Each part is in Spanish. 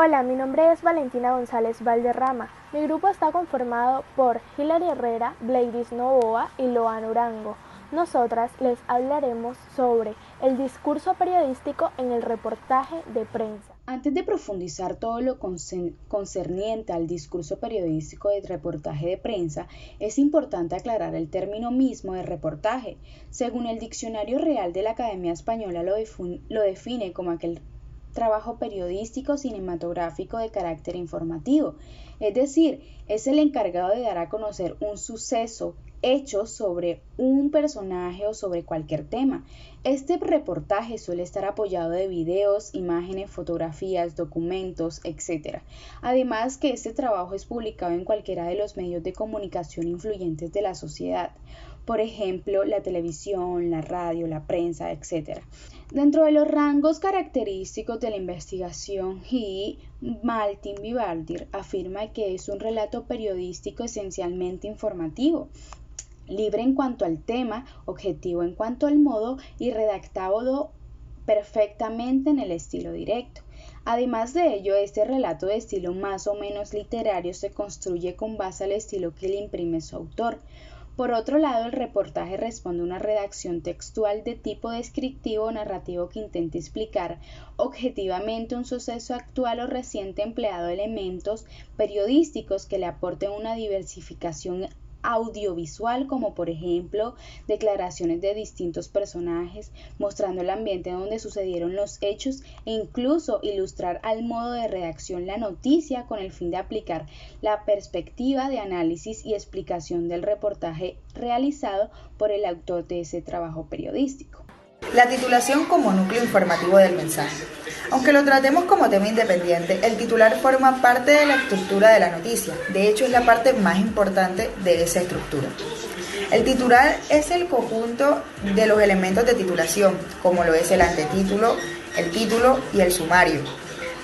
Hola, mi nombre es Valentina González Valderrama. Mi grupo está conformado por Hilary Herrera, Bleidis Novoa y Loan Urango. Nosotras les hablaremos sobre el discurso periodístico en el reportaje de prensa. Antes de profundizar todo lo concerniente al discurso periodístico de reportaje de prensa, es importante aclarar el término mismo de reportaje. Según el Diccionario Real de la Academia Española lo define como aquel trabajo periodístico cinematográfico de carácter informativo, es decir, es el encargado de dar a conocer un suceso, hechos sobre un personaje o sobre cualquier tema. Este reportaje suele estar apoyado de videos, imágenes, fotografías, documentos, etc. Además que este trabajo es publicado en cualquiera de los medios de comunicación influyentes de la sociedad, por ejemplo, la televisión, la radio, la prensa, etc. Dentro de los rangos característicos de la investigación, Martin Vivaldi afirma que es un relato periodístico esencialmente informativo, libre en cuanto al tema, objetivo en cuanto al modo y redactado perfectamente en el estilo directo. Además de ello, este relato de estilo más o menos literario se construye con base al estilo que le imprime su autor. Por otro lado, el reportaje responde a una redacción textual de tipo descriptivo o narrativo que intenta explicar objetivamente un suceso actual o reciente empleado elementos periodísticos que le aporten una diversificación audiovisual, como por ejemplo declaraciones de distintos personajes, mostrando el ambiente donde sucedieron los hechos e incluso ilustrar al modo de redacción la noticia con el fin de aplicar la perspectiva de análisis y explicación del reportaje realizado por el autor de ese trabajo periodístico. La titulación como núcleo informativo del mensaje. Aunque lo tratemos como tema independiente, el titular forma parte de la estructura de la noticia. De hecho, es la parte más importante de esa estructura. El titular es el conjunto de los elementos de titulación, como lo es el antetítulo, el título y el sumario.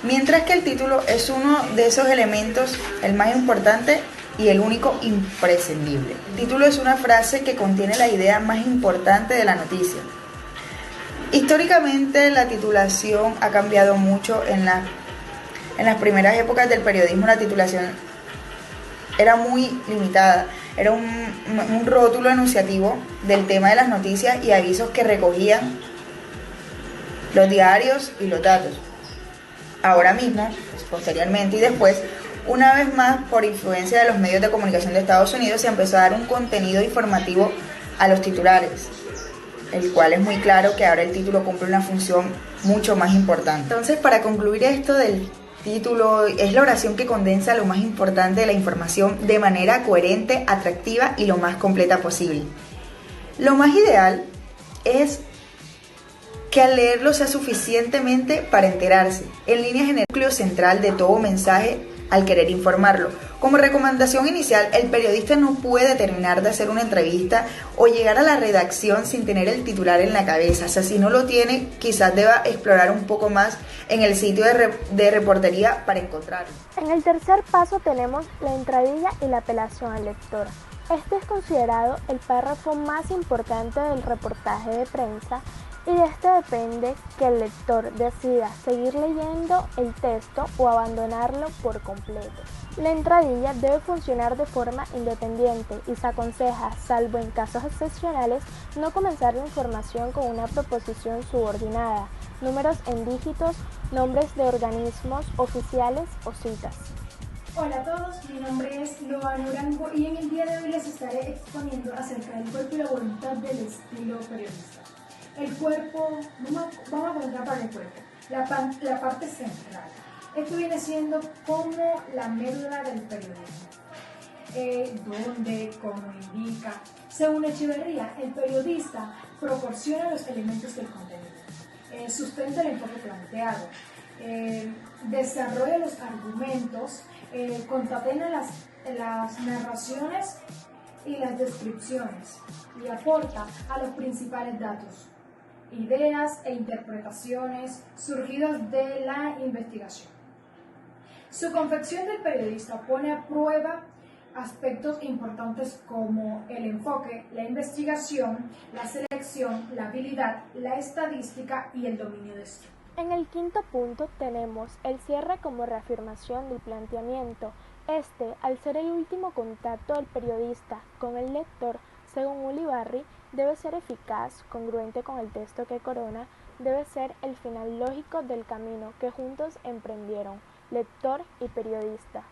Mientras que el título es uno de esos elementos, el más importante y el único imprescindible. El título es una frase que contiene la idea más importante de la noticia. Históricamente la titulación ha cambiado mucho. En las primeras épocas del periodismo la titulación era muy limitada, era un rótulo enunciativo del tema de las noticias y avisos que recogían los diarios y los datos. Ahora mismo, posteriormente y después, una vez más por influencia de los medios de comunicación de Estados Unidos, se empezó a dar un contenido informativo a los titulares, el cual es muy claro que ahora el título cumple una función mucho más importante. Entonces, para concluir esto del título, es la oración que condensa lo más importante de la información de manera coherente, atractiva y lo más completa posible. Lo más ideal es que al leerlo sea suficientemente para enterarse. En líneas generales, el núcleo central de todo mensaje al querer informarlo. Como recomendación inicial, el periodista no puede terminar de hacer una entrevista o llegar a la redacción sin tener el titular en la cabeza. O sea, si no lo tiene, quizás deba explorar un poco más en el sitio de reportería para encontrarlo. En el tercer paso tenemos la entradilla y la apelación al lector. Este es considerado el párrafo más importante del reportaje de prensa y de este depende que el lector decida seguir leyendo el texto o abandonarlo por completo. La entradilla debe funcionar de forma independiente y se aconseja, salvo en casos excepcionales, no comenzar la información con una proposición subordinada, números en dígitos, nombres de organismos oficiales o citas. Hola a todos, mi nombre es Loan Urango y en el día de hoy les estaré exponiendo acerca del cuerpo y la voluntad del estilo periodista. El cuerpo, vamos a comenzar para el cuerpo, la parte central. Esto viene siendo como la médula del periodismo. Donde, como indica, según Echeverría, el periodista proporciona los elementos del contenido, sustenta el enfoque planteado, desarrolla los argumentos, concatena las narraciones y las descripciones y aporta a los principales datos, ideas e interpretaciones surgidas de la investigación. Su confección del periodista pone a prueba aspectos importantes como el enfoque, la investigación, la selección, la habilidad, la estadística y el dominio de esto. En el quinto punto tenemos el cierre como reafirmación del planteamiento. Este, al ser el último contacto del periodista con el lector, según Ulibarri, debe ser eficaz, congruente con el texto que corona, debe ser el final lógico del camino que juntos emprendieron, lector y periodista.